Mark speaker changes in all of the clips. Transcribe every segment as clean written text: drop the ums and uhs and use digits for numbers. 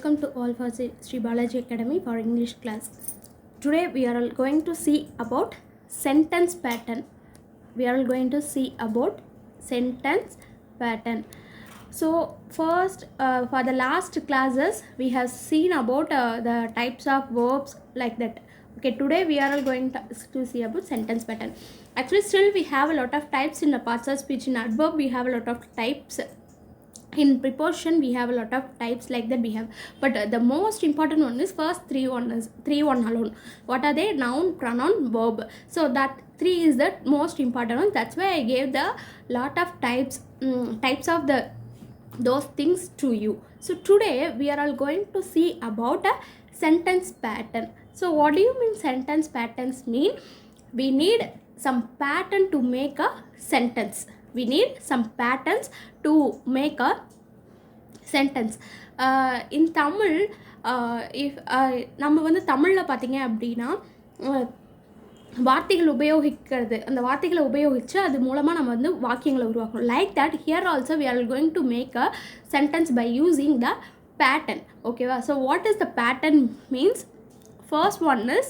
Speaker 1: welcome to all for Sri Balaji Academy for English class. Today we are going to see about sentence pattern. We are going to see about sentence pattern. So first, for the last classes we have seen about the types of verbs like that. Okay, today we are going to see about sentence pattern. Actually, still we have a lot of types in the parts of speech. In adverb we have a lot of types. In preposition we have a lot of types like that we have, but the most important one is first three one alone. What are they? Noun, pronoun, verb. So that three is the most important one. That's why I gave the lot of types of those things to you. So today we are all going to see about a sentence pattern. So what do you mean sentence patterns mean? We need some pattern to make a sentence. We need some patterns to make a sentence. In Tamil, if நம்ம வந்து தமிழில் பார்த்தீங்க அப்படின்னா வார்த்தைகள் உபயோகிக்கிறது, அந்த வார்த்தைகளை உபயோகித்து அது மூலமாக நம்ம வந்து வாக்கியங்களை உருவாக்கணும். Like that here also we are going to make a sentence by using the pattern. ஓகேவா? So what is the pattern means? First one is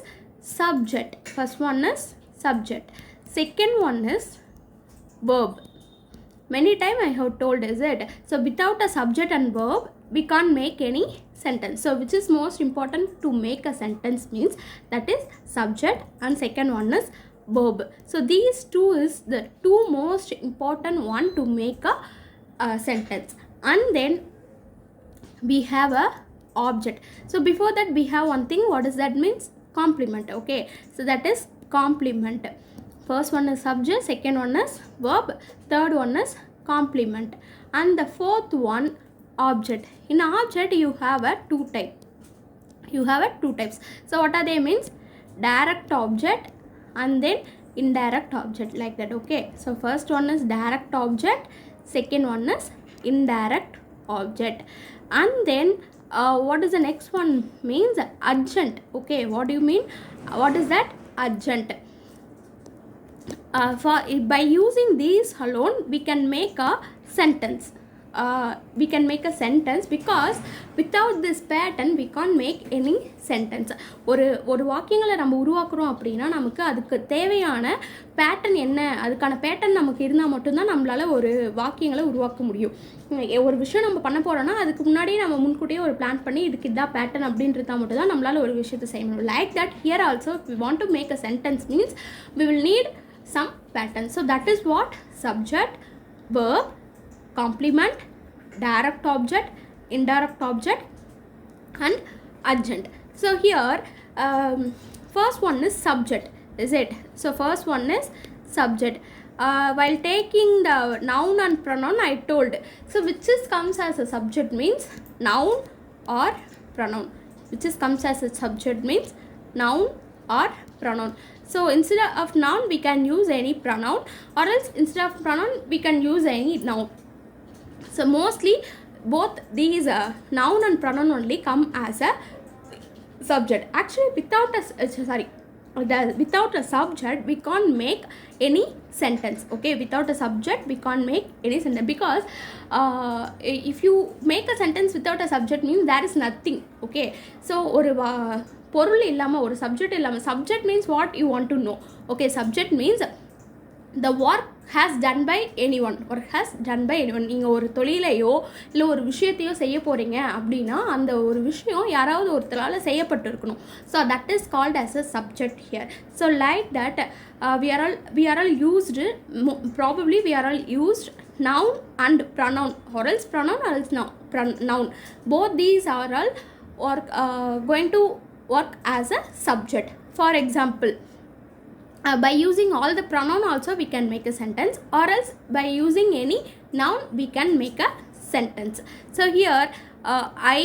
Speaker 1: subject. Second one is verb. Many times I have told, is it? So without a subject and verb we can't make any sentence. So which is most important to make a sentence means that is subject, and second one is verb. So these two is the two most important one to make a sentence. And then we have a object. So before that we have one thing. What does that means? Complement. Okay, so that is complement. First one is subject, second one is verb, third one is complement, and the fourth one object. In object you have a two types. So what are they means? Direct object and then indirect object, like that. Okay, so first one is direct object, second one is indirect object, and then what is the next one means? Adjunct. Okay, what do you mean? What is that? Adjunct. By using these alone we can make a sentence. Because without this pattern we can't make any sentence. ஒரு வாக்கியங்களை நம்ம உருவாக்குறோம் அப்படின்னா நமக்கு அதுக்கு தேவையான pattern என்ன, அதுக்கான பேட்டர்ன் நமக்கு இருந்தால் மட்டும்தான் நம்மளால் ஒரு வாக்கியங்களை உருவாக்க முடியும். ஒரு விஷயம் நம்ம பண்ண போகிறோன்னா அதுக்கு முன்னாடியே நம்ம முன்கூட்டியே ஒரு பிளான் பண்ணி இதுக்கு இதான் பேட்டர்ன் அப்படின்றதா மட்டும்தான் நம்மளால் ஒரு விஷயத்தை செய்ய முடியும். Like that here also if we want to make a sentence means we will need some pattern. So that is what subject, verb, complement, direct object, indirect object, and adjunct. So here first one is subject, is it? So first one is subject. While taking the noun and pronoun I told, so which is comes as a subject means noun or pronoun. Which is comes as a subject means noun or pronoun. So instead of noun we can use any pronoun, or else instead of pronoun we can use any noun. So mostly both these noun and pronoun only come as a subject. Actually without a subject we can't make any sentence. Okay, without a subject we can't make any sentence, because if you make a sentence without a subject means there is nothing. Okay, so ஒரு பொருள் இல்லாமல் ஒரு subject இல்லாமல், subject means what you want to know. Okay, subject means the work has done by anyone. நீங்கள் ஒரு தொழிலையோ இல்லை ஒரு விஷயத்தையோ செய்ய போகிறீங்க அப்படின்னா அந்த ஒரு விஷயம் யாராவது ஒருத்தரால் செய்யப்பட்டு இருக்கணும். So that is called as a subject here. So like that we are all used, probably we are all used noun and pronoun, or else pronoun or else noun. Both these are all going to work as a subject. For example, by using all the pronoun also we can make a sentence, or else by using any noun we can make a sentence. So here I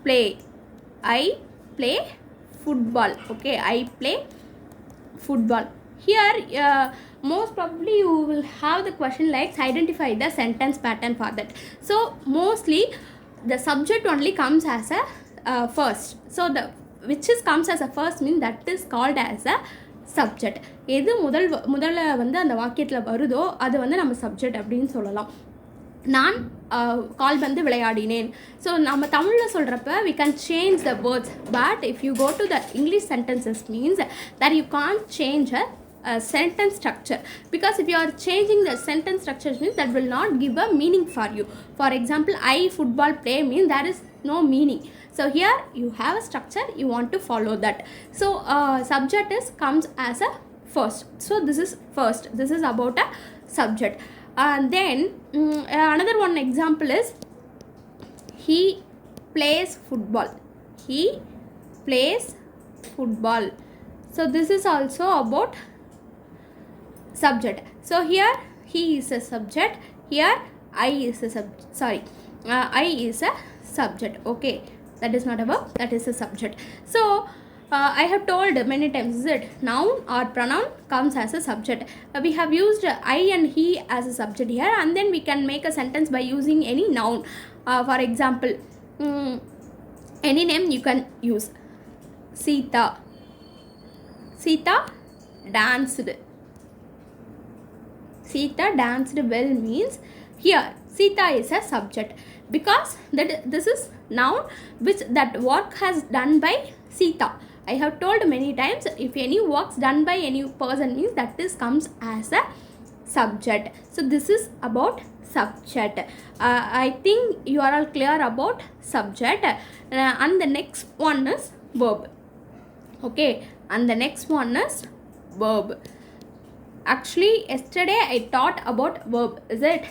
Speaker 1: play football. Okay, I play football. Here most probably you will have the question like identify the sentence pattern for that. So mostly the subject only comes as a first. So the which is comes as a first mean that is called as a subject. எது முதல்ல வந்து அந்த வாக்கியத்தில் வருதோ அது வந்து நம்ம subject அப்படின்னு சொல்லலாம். நான் கால்பந்து விளையாடினேன். ஸோ நம்ம தமிழில் சொல்கிறப்ப we can change the words, but if you go to the English sentences means that you can't change a sentence structure, because if you are changing the sentence structure means that will not give a meaning for you. For example, I football play means there is no meaning. So here you have a structure, you want to follow that. So subject comes as a first. So this is first. This is about a subject. Then another one example is he plays football. He plays football. So this is also about subject. So here he is a subject. Here I is a I is a subject. Okay, that is not a verb, that is a subject. So I have told many times that noun or pronoun comes as a subject. We have used I and he as a subject here, and then we can make a sentence by using any noun. For example, any name you can use. Sita. Sita danced. Sita danced well means here Sita is a subject, because this is noun which that work has done by Sita. I have told many times, if any works done by any person means that this comes as a subject. So this is about subject. I think you are all clear about subject. And the next one is verb. Okay, and the next one is verb. Actually yesterday I taught about verb. Is it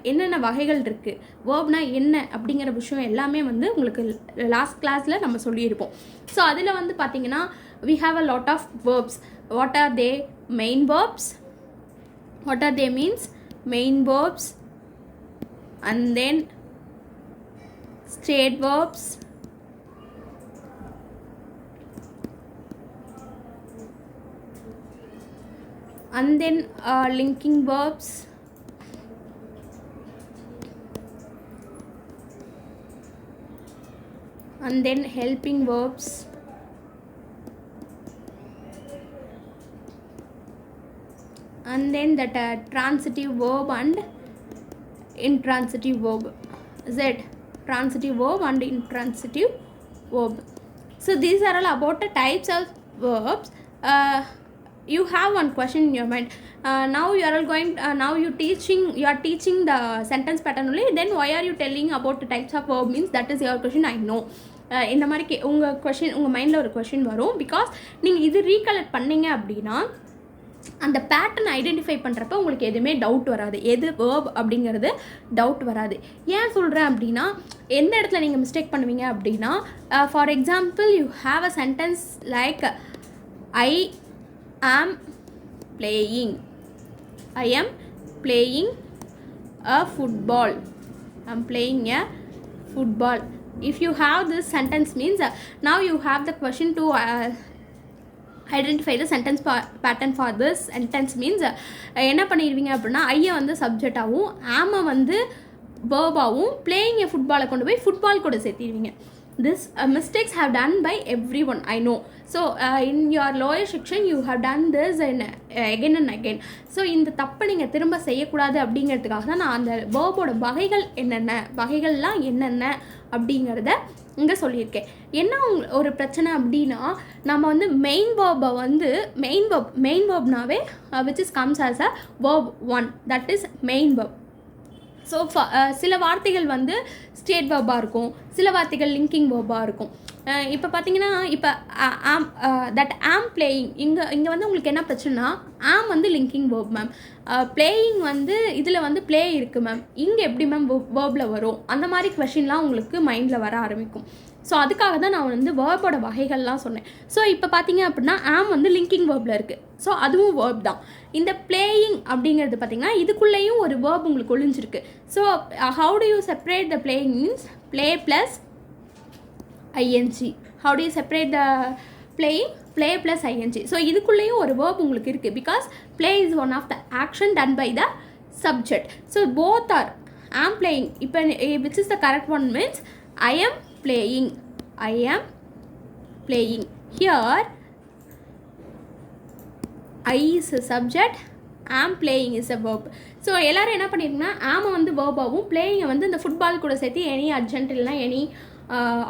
Speaker 1: என்னென்ன வகைகள் இருக்குது, வேர்ப்னா என்ன அப்படிங்கிற விஷயம் எல்லாமே வந்து உங்களுக்கு last கிளாஸில் நம்ம சொல்லியிருப்போம். ஸோ அதில் வந்து பார்த்திங்கன்னா we have a lot of verbs. What are they? Main verbs. What are they means? Main verbs. And then straight verbs. And then linking verbs. And then helping verbs. And then that transitive verb and intransitive verb. Is it transitive verb and intransitive verb? So these are all about the types of verbs. You have one question in your mind. Now you are all going. Now you are teaching the sentence pattern only. Then why are you telling about the types of verb means? That is your question. I know. இந்த மாதிரி உங்கள் question உங்கள் மைண்டில் ஒரு question வரும். Because நீங்கள் இது recollect பண்ணிங்க அப்படின்னா அந்த பேட்டர்ன் ஐடென்டிஃபை பண்ணுறப்ப உங்களுக்கு எதுவுமே டவுட் வராது, எது வேர்ப் அப்படிங்கிறது டவுட் வராது. ஏன் சொல்கிறேன் அப்படின்னா, எந்த இடத்துல நீங்கள் மிஸ்டேக் பண்ணுவீங்க அப்படின்னா, for example you have a sentence like I ஆம் playing. I am playing a football. I am playing a football. If you have this sentence means now you have the question to identify the sentence pattern for this sentence means என்ன பண்ணிடுவீங்க அப்படின்னா ஐயை வந்து சப்ஜெக்டாகவும் ஆமை வந்து வேர்பாகவும் playing எ ஃபுட்பாலை கொண்டு போய் football கூட சேர்த்திடுவீங்க. This mistakes have done by everyone, I know. So in your lower section you have done this again and again. So இந்த தப்பை நீங்கள் திரும்ப செய்யக்கூடாது அப்படிங்கிறதுக்காக தான் நான் அந்த வேர்போட வகைகள் என்னென்ன, வகைகள்லாம் என்னென்ன அப்படிங்கிறத இங்கே சொல்லியிருக்கேன். என்ன ஒரு பிரச்சனை அப்படின்னா, நம்ம வந்து மெயின் வேர்பை வந்து main வேர்ப்னாவே which is comes as a verb 1, that is main verb. So சில வார்த்தைகள் வந்து ஸ்டேட் வேர்பாக இருக்கும், சில வார்த்தைகள் லிங்கிங் வேர்பாக இருக்கும். இப்போ பார்த்தீங்கன்னா இப்போ தட் ஆம் பிளேயிங் இங்கே வந்து உங்களுக்கு என்ன பிரச்சனைனா, ஆம் வந்து லிங்கிங் வேர்ப் மேம், பிளேயிங் வந்து இதில் வந்து ப்ளே இருக்குது மேம், இங்கே எப்படி மேம் வேர்பில் வரும், அந்த மாதிரி கொஷின்லாம் உங்களுக்கு மைண்டில் வர ஆரம்பிக்கும். ஸோ அதுக்காக தான் நான் வந்து வேர்போட வகைகள்லாம் சொன்னேன். ஸோ இப்போ பார்த்தீங்க அப்படின்னா ஆம் வந்து லிங்கிங் வேர்பில் இருக்குது, ஸோ அதுவும் வேர்ப் தான். இந்த பிளேயிங் அப்படிங்கிறது பார்த்திங்கன்னா இதுக்குள்ளேயும் ஒரு வேர்ப் உங்களுக்கு ஒளிஞ்சிருக்கு. So how do you separate the playing means play plus ING. How do you separate the playing? Play plus ING. So இதுக்குள்ளேயும் ஒரு வேர்ப் உங்களுக்கு இருக்குது, because play is one of the action done by the subject. So both are am playing. இப்போ which is the correct one means I am playing. I am playing. Here I is a subject, am playing is a verb. So எல்லோரும் என்ன பண்ணியிருக்கீங்கன்னா ஆமை வந்து வேர்பாகவும் பிளேயிங்கை வந்து இந்த football கூட சேர்த்து any urgent இல்லைனா எனி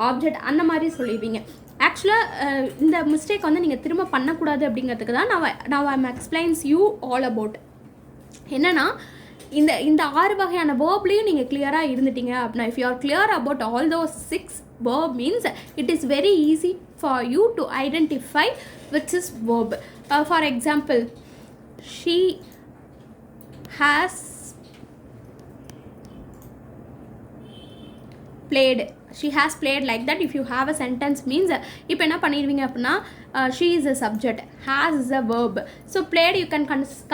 Speaker 1: ஆப்ஜெக்ட் அந்த மாதிரி சொல்லிடுவீங்க. ஆக்சுவலாக இந்த மிஸ்டேக் வந்து நீங்கள் திரும்ப பண்ணக்கூடாது அப்படிங்கிறதுக்கு தான் நான் I'm explains you all about. என்னென்னா இந்த 6 வகையான வேர்ப்லேயும் நீங்கள் கிளியராக இருந்துட்டீங்க அப்படின்னா, if you are clear about all those 6 verb means it is very easy for you to identify which is verb. For example, she has played. She has played like that. If you have a sentence means இப்போ என்ன பண்ணிடுவீங்க அப்படின்னா she is a subject, has is a verb. So played you can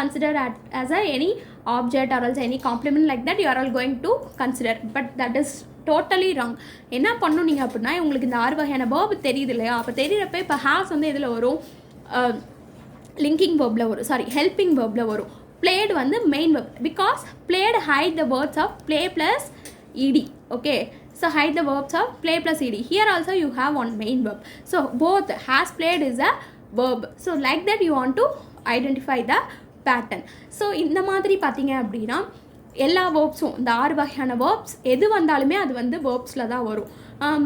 Speaker 1: consider as any object or else any complement like that you are all going to consider, but that is totally wrong. என்ன பண்ணணும் நீங்கள் அப்படின்னா, உங்களுக்கு இந்த 6 வகையான verb தெரியுது இல்லையா, அப்போ தெரியிறப்ப இப்போ has வந்து இதில் வரும், லிங்கிங் வேர்பில் வரும், சாரி ஹெல்பிங் வேர்பில் வரும். played வந்து main verb because played hide the words of play plus ed. okay, so hide the verbs of play plus ed. Here also you have one main verb, so both has played is a verb. So like that you want to identify the pattern. so இந்த மாதிரி பார்த்தீங்க அப்படின்னா எல்லா வேர்ப்ஸும் இந்த 6 வகையான verbs எது வந்தாலுமே அது வந்து வேர்ப்ஸில் தான் வரும்.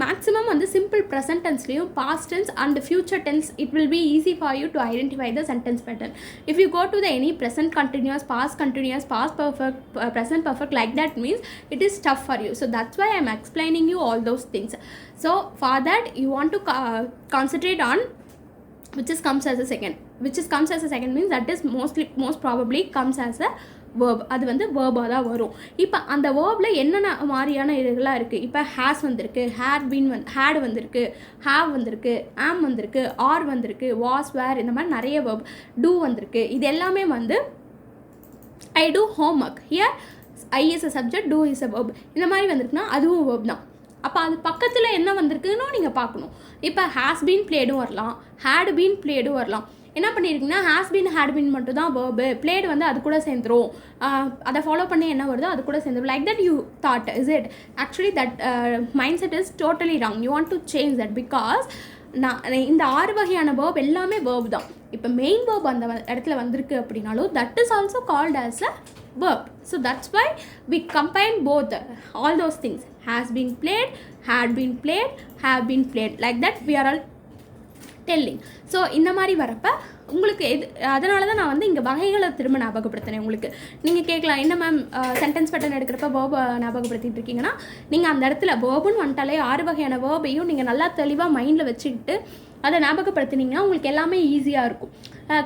Speaker 1: மேக்ஸிமம் வந்து சிம்பிள் ப்ரெசன்ட் டென்ஸ்லேயும் past tense and future tense it will be easy for you to identify the sentence pattern. If you go to the any present continuous, past perfect, present perfect like that means it is tough for you. So that's why I am explaining you all those things. So for that you want to concentrate on which comes as a second means that is most probably comes as a verb. அது வந்து வேர்பாக தான் வரும். இப்போ அந்த waybill என்னென்ன மாதிரியான இதெல்லாம் இருக்குது, இப்போ ஹேஸ் வந்திருக்கு, ஹேட் வந்திருக்கு, ஹாவ் வந்திருக்கு, ஆம் வந்திருக்கு, ஆர் வந்திருக்கு, வாஸ், வேர், இந்த மாதிரி நிறைய வேர்ப், டூ வந்திருக்கு. இது எல்லாமே வந்து I do home work, here I is a subject, do is a verb. இந்த மாதிரி வந்திருக்குன்னா அதுவும் வேர்ப் தான். அப்போ அது பக்கத்தில் என்ன வந்திருக்குன்னு நீங்கள் பார்க்கணும். இப்போ ஹேஸ் பீன் பிளேடும் வரலாம், ஹேட் பீன் பிளேடும் வரலாம். என்ன பண்ணியிருக்குன்னா ஹேஸ் பீன் ஹேட் பீன் மட்டும் தான் வேர்பு, பிளேடு வந்து அது கூட சேர்ந்துரும், அதை ஃபாலோ பண்ணி என்ன வருதோ அது கூட சேர்ந்துரும். Like that you thought is it. Actually that mind set is totally wrong. You want to change that because இந்த 6 வகையான வேர்ப் எல்லாமே வேர்ப் தான். இப்போ மெயின் வேர்ப் அந்த இடத்துல வந்திருக்கு அப்படின்னாலும் that is also called as a verb. So that's why we combine both all those things. Has been played, had been played, have been played, like that we are all telling. So இந்த மாதிரி வரப்போ உங்களுக்கு அதனால தான் நான் வந்து இங்கே வகைகளை திரும்ப ஞாபகப்படுத்தினேன். உங்களுக்கு நீங்கள் கேட்கலாம், என்ன மேம் சென்டென்ஸ் பேட்டர்ன் எடுக்கிறப்ப வேர்பை ஞாபகப்படுத்திட்டு இருக்கீங்கன்னா, நீங்கள் அந்த இடத்துல வேர்புன்னு வந்துட்டாலே 6 வகையான வேர்பையும் நீங்கள் நல்லா தெளிவாக மைண்டில் வச்சுக்கிட்டு அதை ஞாபகப்படுத்தினீங்கன்னா உங்களுக்கு எல்லாமே ஈஸியாக இருக்கும்.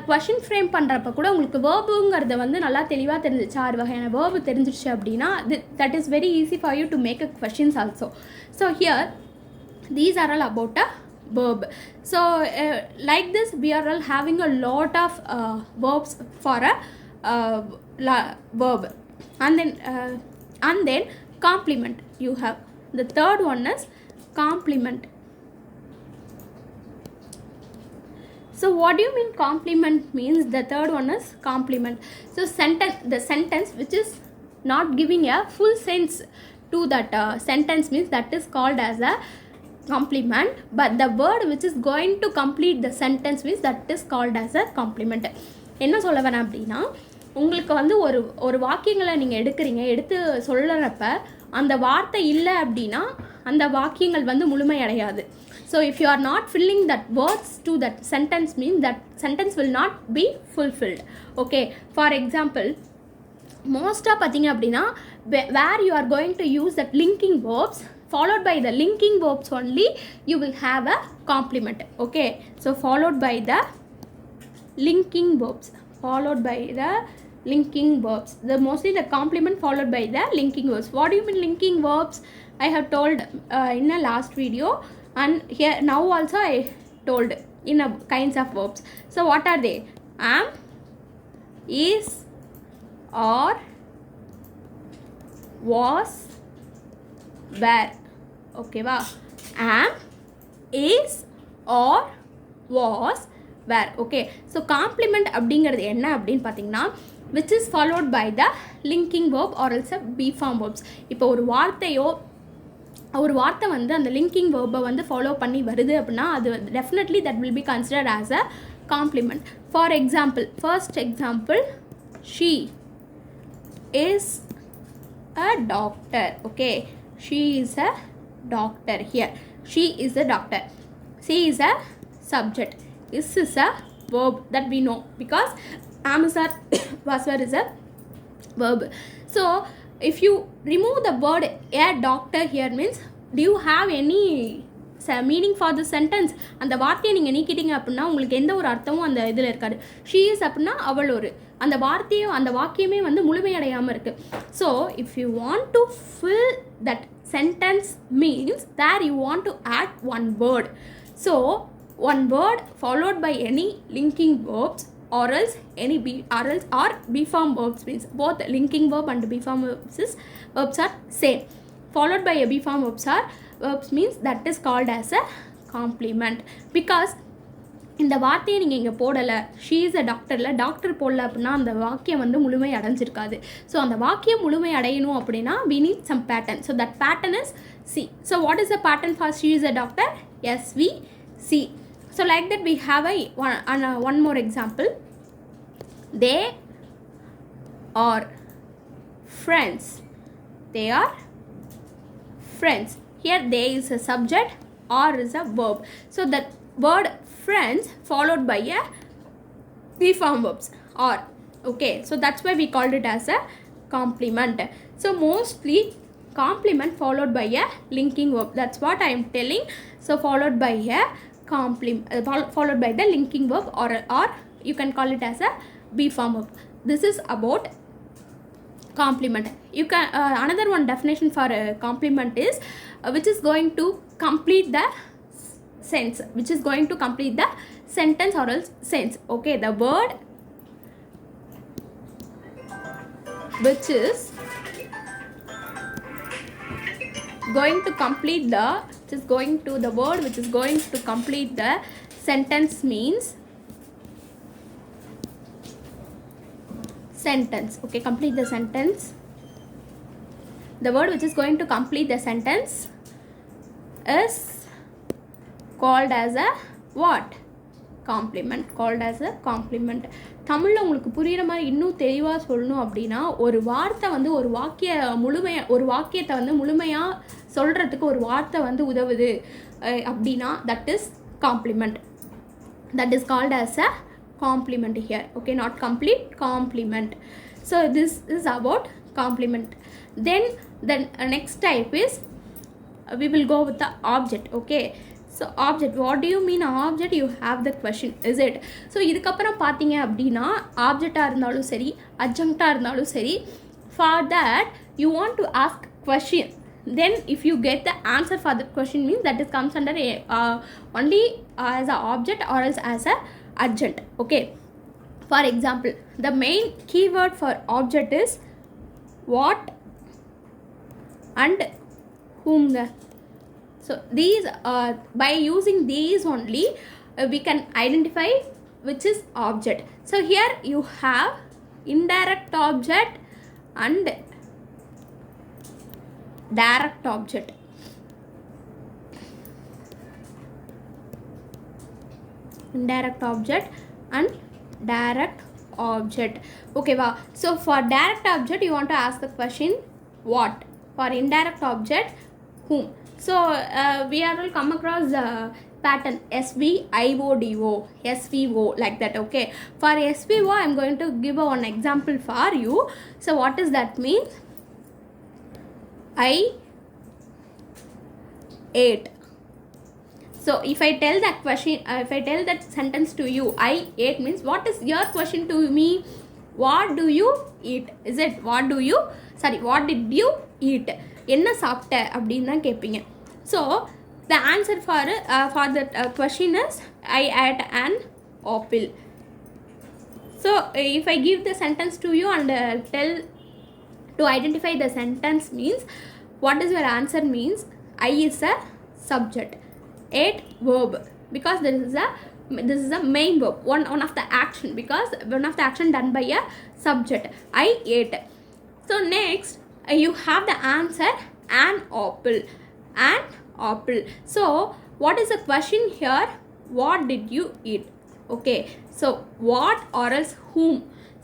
Speaker 1: கொஷின் ஃப்ரேம் பண்ணுறப்ப கூட உங்களுக்கு வேர்புங்கிறத வந்து நல்லா தெளிவாக தெரிஞ்சிச்சு, 6 வகையான வேர்பு தெரிஞ்சிச்சு அப்படின்னா that is very easy for you to make a questions also. So here these are all about a verb. So like this we are all having a lot of verbs for a verb, and then complement you have. The third one is complement. So what do you mean complement means? The third one is complement. So the sentence which is not giving a full sense to that sentence means that is called as a complement, but the word which is going to complete the sentence means that is called as a complement. என்ன சொல்ல வரேன் அப்படின்னா, உங்களுக்கு வந்து ஒரு வாக்கியங்களை நீங்கள் எடுத்து சொல்லுறப்ப அந்த வார்த்தை இல்லை அப்படின்னா அந்த வாக்கியங்கள் வந்து முழுமையடையாது. So if you are not filling that words to that sentence means that sentence will not be fulfilled. Okay, for example, மோஸ்ட்டாக பார்த்தீங்க அப்படின்னா where you are going to use that linking verbs followed by the linking verbs only you will have a complement. Okay, so followed by the linking verbs, the mostly the complement followed by the linking verbs. What do you mean linking verbs? I have told in a last video, and here now also I told in a kinds of verbs. So what are they? Am, is, or, was, were. Okay va? Am, is, or, was, were. Okay, so complement அப்படிங்கிறது என்ன அப்படின்னு பார்த்தீங்கன்னா which is followed by the linking verb or else a be form verbs. இப்போ ஒரு வார்த்தை வந்து அந்த linking வேர்பை வந்து ஃபாலோ பண்ணி வருது அப்படின்னா அது definitely that will be considered as a complement. For example, first example, she is a doctor. Okay, she is a doctor. Here she is a doctor. She is a subject. Is a verb that we know because am is or was were is a verb. So if you remove the word a doctor here means, do you have any meaning for the sentence? அந்த வார்த்தையை நீங்கள் நீக்கிட்டீங்க அப்படின்னா உங்களுக்கு எந்த ஒரு அர்த்தமும் அந்த இதில் இருக்காது. ஷீ இஸ் அப்படின்னா அவள் ஒரு, அந்த வார்த்தையும் அந்த வாக்கியமே வந்து முழுமையடையாமல் இருக்குது. So if you want to fill that sentence means there you want to add one word. So one word followed by any linking verbs or else any or B form verbs means both linking verb and B form verbs are same. Followed by a B form verbs means that is called as a complement. Because இந்த வார்த்தையை நீங்கள் இங்கே போடலை, she is a டாக்டரில் doctor போடல அப்படின்னா அந்த வாக்கியம் வந்து முழுமை அடைஞ்சிருக்காது. ஸோ அந்த வாக்கியம் முழுமை அடையணும் அப்படின்னா we need some pattern. So that pattern is C. So what is the pattern for she is a doctor? SVC. So like that we have one more example. They are friends. They are friends. Here they is a subject, are is a verb. So the word friends followed by a B form verbs are. Okay, so that's why we called it as a complement. So mostly complement followed by a linking verb. That's what I am telling. So followed by a followed by the linking verb or you can call it as a B form verb. This is about complement. You can another one definition for complement is which is going to complete the sense, which is going to complete the sentence or else sense. Okay, the word which is going to complete the word which is going to complete the sentence means sentence. Okay, complete the sentence. The word which is going to complete the sentence is called as a what? Complement. Called as a complement. தமிழில் உங்களுக்கு புரிகிற மாதிரி இன்னும் தெளிவாக சொல்லணும் அப்படின்னா, ஒரு வார்த்தை வந்து ஒரு வாக்கியத்தை வந்து முழுமையாக சொல்கிறதுக்கு ஒரு வார்த்தை வந்து உதவுது அப்படின்னா that is complement. That is called as a complement here. Okay, not complete, complement. So this is about complement. Then the next type is we will go with the object. Okay, so object, what do you mean object? You have the question, is it? So இதுக்கப்புறம் பார்த்தீங்க அப்படின்னா ஆப்ஜெக்டாக இருந்தாலும் சரி அட்ஜங்க்டாக இருந்தாலும் சரி, for that you want to ask question. Then if you get the answer for the question means that it comes under only as a object or else as a adjunct. Okay, for example, the main keyword for object is what and whom. So these by using these only we can identify which is object. So here you have indirect object and direct object. Indirect object and direct object. Okay, wow. So for direct object you want to ask the question what. For indirect object whom. So we are will come across the pattern SVIODO, SVO like that. Okay, for SVO I am going to give one example for you. So what does that mean? I ate. So if I tell that question, if I tell that sentence to you, I ate means what is your question to me? What do you eat? Is it what did you eat? என்ன சாப்பிட்ட அப்படின்னு தான் கேட்பீங்க. So the answer for that question is I ate an apple. So if I give the sentence to you and tell to identify the sentence means what is your answer means I is a subject, ate verb because this is a main verb, one of the action, because one of the action done by a subject, I ate. So next you have the answer an apple. So what is the question here? What did you eat? Okay, so what or else whom.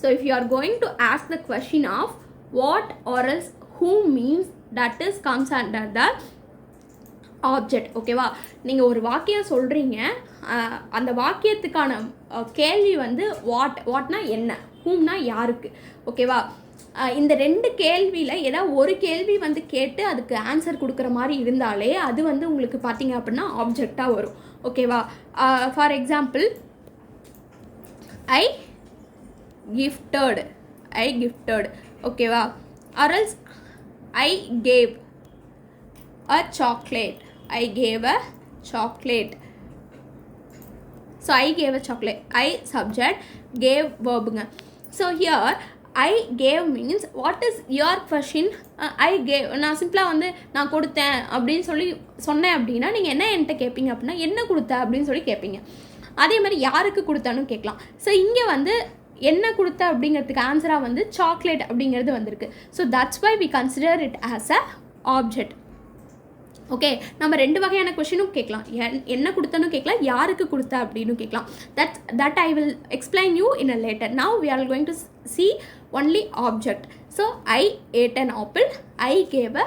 Speaker 1: So if you are going to ask the question of what or else whom means, that is comes under the object. ஓகேவா? நீங்கள் ஒரு வாக்கியம் சொல்கிறீங்க, அந்த வாக்கியத்துக்கான கேள்வி வந்து வாட்னா என்ன, ஹூம்னா யாருக்கு. ஓகேவா? இந்த ரெண்டு கேள்வியில் ஏதாவது ஒரு கேள்வி வந்து கேட்டு அதுக்கு ஆன்சர் கொடுக்குற மாதிரி இருந்தாலே அது வந்து உங்களுக்கு பார்த்தீங்க அப்படின்னா ஆப்ஜெக்டாக வரும். ஓகேவா? For example, I gifted. ஓகேவா? or else I gave a chocolate. I gave a chocolate. So I gave a chocolate. I subject, gave verb. So here I gave means what is your question? I gave. நான் சிம்பிளாக வந்து நான் கொடுத்தேன் அப்படின்னு சொன்னேன் அப்படின்னா நீங்கள் என்ன என்கிட்ட கேட்பீங்க அப்படின்னா என்ன கொடுத்த அப்படின்னு சொல்லி கேட்பீங்க. அதே மாதிரி யாருக்கு கொடுத்தான்னு கேட்கலாம். ஸோ இங்கே வந்து என்ன கொடுத்த அப்படிங்கிறதுக்கு ஆன்சராக வந்து சாக்லேட் அப்படிங்கிறது வந்திருக்கு. So that's why we consider it as a object. Okay, நம்ம ரெண்டு வகையான கொஷினும் கேட்கலாம். என்ன கொடுத்தனும் கேட்கலாம், யாருக்கு கொடுத்த அப்படின்னு கேட்கலாம். That I will explain you in a later. Now we are going to see only object. So I ate an apple, I gave a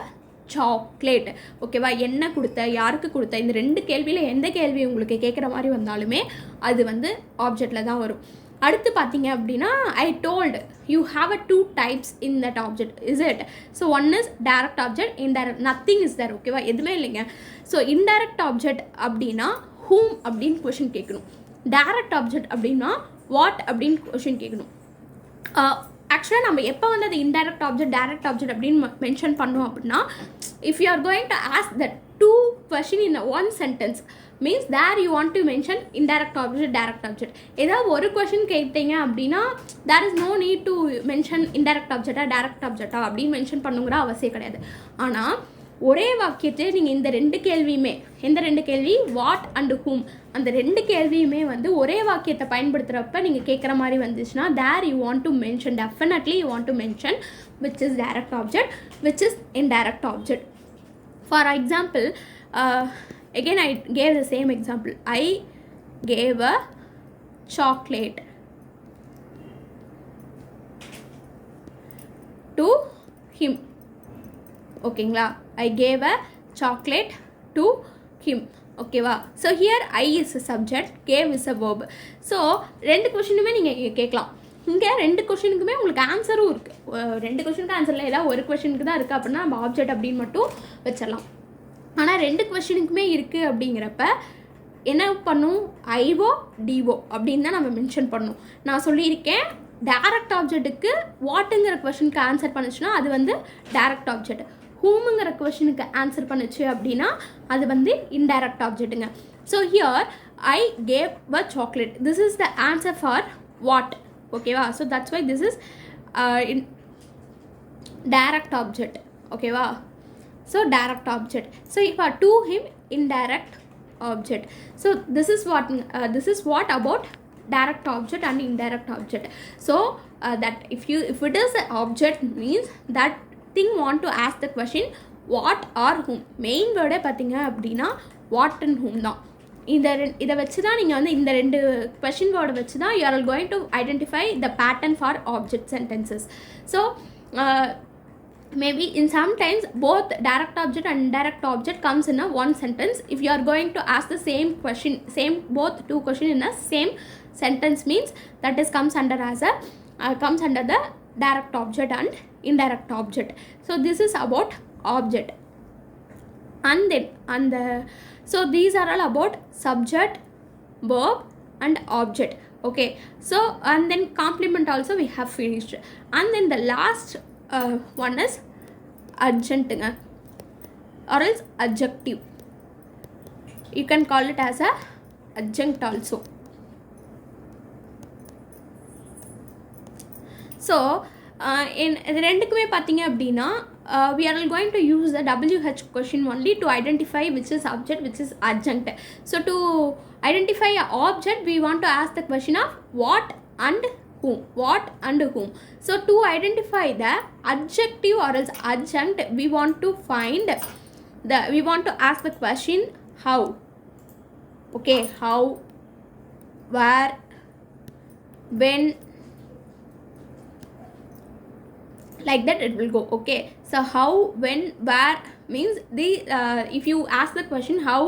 Speaker 1: chocolate. ஓகேவா? என்ன கொடுத்த, யாருக்கு கொடுத்த, இந்த ரெண்டு கேள்வியில் எந்த கேள்வி உங்களுக்கு கேட்குற மாதிரி வந்தாலுமே அது வந்து ஆப்ஜெக்டில் தான் வரும். அடுத்து பார்த்தீங்க அப்படின்னா, I told you have a 2 types in that object, is it? So one is direct object, indirect, nothing is there. ஓகேவா? எதுவுமே இல்லைங்க. ஸோ இன்டைரக்ட் ஆப்ஜெக்ட் அப்படின்னா ஹூம் அப்படின்னு கொஷின் கேட்கணும். டைரக்ட் ஆப்ஜெக்ட் அப்படின்னா வாட் அப்படின்னு கொஷின் கேட்கணும். ஆக்சுவலாக நம்ம எப்போ வந்து அது இன்டைரக்ட் ஆப்ஜெக்ட் டைரக்ட் ஆப்ஜெக்ட் அப்படின்னு மென்ஷன் பண்ணோம் அப்படின்னா, if you are going to ask the 2 question in one sentence means there you want to mention indirect object, direct object. ஏதாவது ஒரு கொஷின் கேட்டீங்க அப்படின்னா there is no need to mention indirect object direct object அப்படின்னு mention பண்ணுங்கிற அவசியம் கிடையாது. ஆனால் ஒரே வாக்கியத்தை நீங்கள் இந்த ரெண்டு கேள்வியுமே, எந்த ரெண்டு கேள்வி, வாட் அண்ட் ஹூம், அந்த ரெண்டு கேள்வியுமே வந்து ஒரே வாக்கியத்தை பயன்படுத்துகிறப்ப நீங்கள் கேட்குற மாதிரி வந்துச்சுன்னா there you want to mention, definitely you want to mention which is direct object, which is indirect object. For example, again I gave the same example. I gave a chocolate to him. ஓகேங்களா? I gave a chocolate to him. ஓகேவா? So here I is a subject, gave is a verb. So ரெண்டு கொஷினுமே நீங்கள் கேட்கலாம். இங்கே ரெண்டு கொஷினுக்குமே உங்களுக்கு ஆன்சரும் இருக்குது. ரெண்டு கொஷினுக்கு ஆன்சரில் ஏதாவது ஒரு கொஷினுக்கு தான் இருக்குது அப்படின்னா நம்ம ஆப்ஜெக்ட் அப்படின்னு மட்டும் வச்சிடலாம். ஆனால் ரெண்டு கொஷினுக்குமே இருக்குது அப்படிங்கிறப்ப என்ன பண்ணும், ஐஓ டிஓ அப்படின்னு தான் நம்ம மென்ஷன் பண்ணணும். நான் சொல்லியிருக்கேன், டைரக்ட் ஆப்ஜெக்ட்டுக்கு வாட்டுங்கிற கொஷனுக்கு ஆன்சர் பண்ணுச்சுன்னா அது வந்து டைரக்ட் ஆப்ஜெக்ட். ஹூமுங்கிற கொஷனுக்கு ஆன்சர் பண்ணுச்சு அப்படின்னா அது வந்து இன்டைரக்ட் ஆப்ஜெக்ட்டுங்க. So here I gave a chocolate, this is the answer for what. ஓகேவா? So that's why this is direct object. ஓகேவா? So direct object. So if to him, indirect object. So this is what about direct object and indirect object. So that if it is an object means that thing want to ask the question what or whom. Main word பார்த்தீங்க அப்படின்னா what and whom தான். இதை வச்சு தான் நீங்கள் வந்து இந்த ரெண்டு கொஷின் வேர்டை வச்சு தான் you are going to identify the pattern for object sentences. So maybe in sometimes both direct object and indirect object comes in a one sentence. If you are going to ask the same question, both two question in a same sentence means that is comes under as a comes under the direct object and indirect object. So this is about object. And then so these are all about subject, verb and object. Okay, so and then complement also we have finished. And then the last one is adjunct or else adjective. You can call it as a adjunct also. So in ரெண்டுக்குமே பார்த்தீங்க அப்படின்னா we are going to use the WH question only to identify which is object, which is adjunct. So to identify an object we want to ask the question of what and whom. What and whom. So to identify the adjective or else adjunct we want to ask the question how. Okay, how, where, when, like that it will go. Okay, so how, when, where means the if you ask the question how,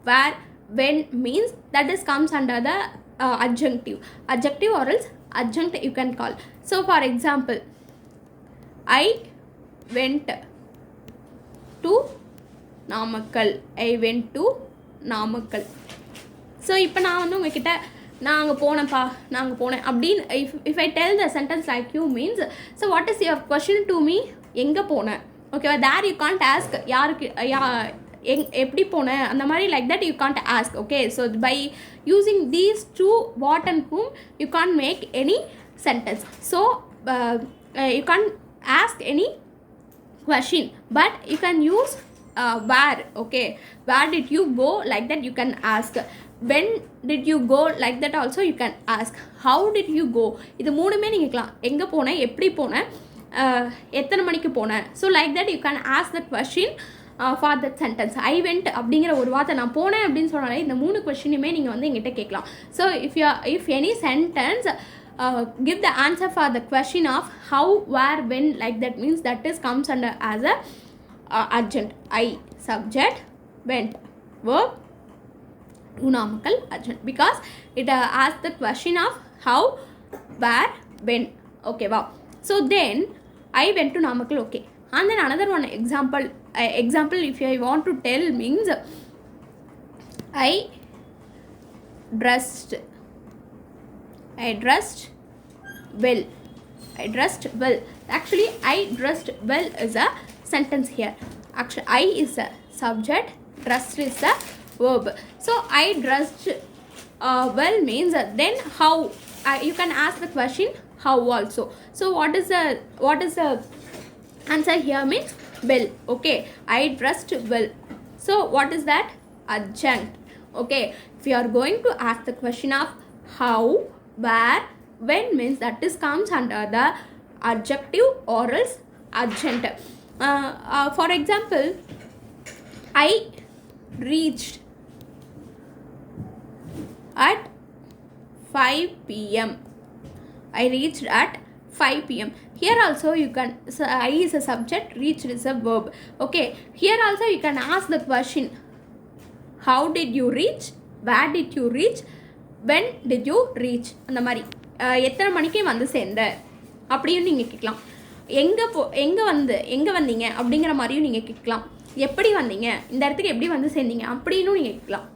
Speaker 1: where, when means that is comes under the adjective or else adjunct you can call. So for example, I went to Namakkal. I went to Namakkal. So இப்போ நான் வந்து உங்ககிட்ட நான் அங்கே போனேன்ப்பா நான் அங்கே போனேன் அப்படின்னு if I tell the sentence like you means, so what is your question to me? எங்கே போனேன்? ஓகேவா, there you can't ask யாருக்கு எப்படி போனேன் அந்த மாதிரி, like that you can't ask. Okay, so by using these two what and whom you can't make any sentence. So you can't ask any question, but you can use where. Okay, where did you go, like that you can ask. When did you go, like that also you can ask. How did you go, இது மூணுமே நீங்கள் கேட்கலாம். எங்கே போனேன், எப்படி போனேன், எத்தனை மணிக்கு போனேன். So like that you can ask the question for that sentence. I went அப்படிங்கிற ஒரு வார்த்தை நான் போனேன் அப்படின்னு சொன்னாலே இந்த மூணு கொஷினுமே நீங்கள் வந்து எங்கிட்ட கேட்கலாம். So if any sentence give the answer for the question of how, where, when, like that means that is comes under as a adjunct. I subject, went verb, to Namakkal adjunct, because it asks the question of how, where, when. Okay, wow. So then I went to Namakkal. Okay, and then another one example if I want to tell means I dressed well. I dressed well. Actually I dressed well is a sentence here. Actually I is a subject, dressed is a verb. So I dressed well means then how, you can ask the question how also. So what is the answer here means well. Okay, I dressed well. So what is that? Adjunct. Okay, if you are going to ask the question of how, where, when means that is comes under the adjective or else adjunct. For example, I reached at 5 p.m. I reached at 5 p.m. Here also you can, so I is a subject, reached is a verb. Okay, here also you can ask the question how did you reach, where did you reach, when did you reach. அந்த மாதிரி எத்தனை மணிக்கு வந்து சேர்ந்த அப்படியும் நீங்கள் கேட்கலாம். எங்கே வந்தீங்க அப்படிங்கிற மாதிரியும் நீங்கள் கேட்கலாம். எப்படி வந்தீங்க, இந்த இடத்துக்கு எப்படி வந்து சேர்ந்தீங்க அப்படின்னும் நீங்கள் கேட்கலாம்.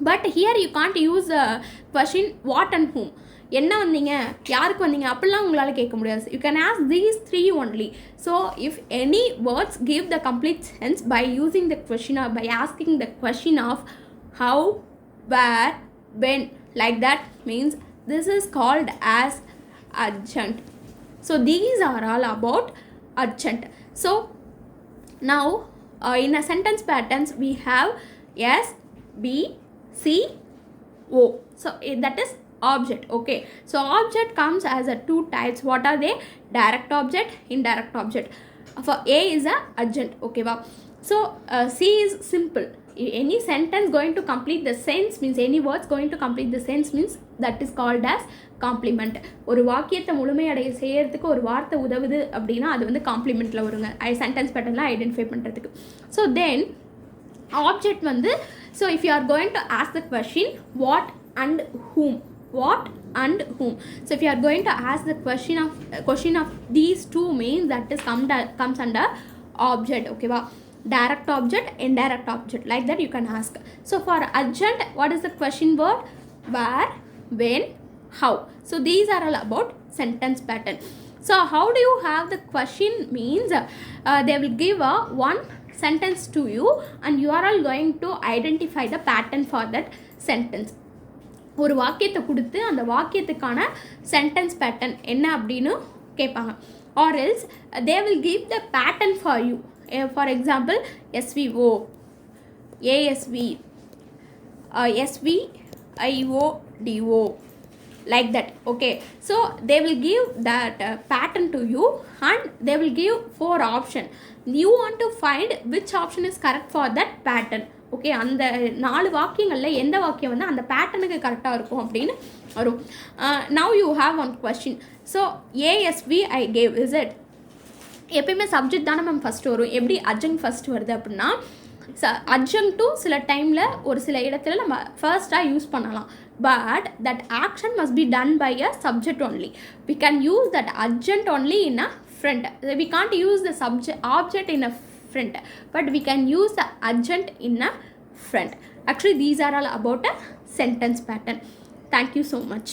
Speaker 1: But here you can't use question what and whom. என்ன வந்தீங்க, யாருக்கு வந்தீங்க அப்படிலாம் உங்களால் கேட்க முடியாது. You can ask these three only. So if any words give the complete sense by using the question or by asking the question of how, where, when, like that means this is called as adjunct. So these are all about adjunct. So now in a sentence patterns we have S, B, C, O. So that is object. Okay, so object comes as a two types. What are they? Direct object, indirect object. For A is a adjunct. Okay, wow. So C is simple. Any sentence going to complete the sense means, any words going to complete the sense means that is called as complement. ஒரு வாக்கியத்தை முழுமையடைய செய்யறதுக்கு ஒரு வார்த்தை உதவுது அப்படின்னா அது வந்து காம்ப்ளிமெண்ட்டில் வருங்க, சென்டென்ஸ் பேட்டர்னில் ஐடென்டிஃபை பண்ணுறதுக்கு. ஸோ தென் ஆப்ஜெக்ட் வந்து, so if you are going to ask the question what and whom, what and whom. So if you are going to ask the question of these two means that is comes under object. Okay, wow. Direct object, indirect object, like that you can ask. So for adjunct, what is the question word? Where, when, how. So these are all about sentence pattern. So how do you have the question means they will give one sentence to you and you are all going to identify the pattern for that sentence. ஒரு வாக்கியத்தை கொடுத்து அந்த வாக்கியத்துக்கான sentence pattern என்ன அப்படின்னு கேட்பாங்க. Or else they will give the pattern for you. For example SVO, ASV, SVIODO, like that. Okay, so they will give that pattern to you and they will give 4 options. You want to find which option is correct for that pattern. Okay, அந்த 4 வாக்கியங்களில் எந்த வாக்கியம் வந்து அந்த பேட்டர்னுக்கு கரெக்டாக இருக்கும் அப்படின்னு வரும். Now you have one question. So ASV I gave, is it எப்பயுமே சப்ஜெக்ட் தானே மேம் ஃபஸ்ட்டு வரும். எப்படி அட்ஜங்க் ஃபஸ்ட்டு வருது அப்படின்னா அட்ஜங்க்டும் சில டைமில் ஒரு சில இடத்துல நம்ம ஃபர்ஸ்ட்டாக யூஸ் பண்ணலாம். But that action must be done by a subject only. We can use that adjunct only in a front. We can't use the object in a front, but we can use the adjunct in a front. Actually, these are all about a sentence pattern. Thank you so much.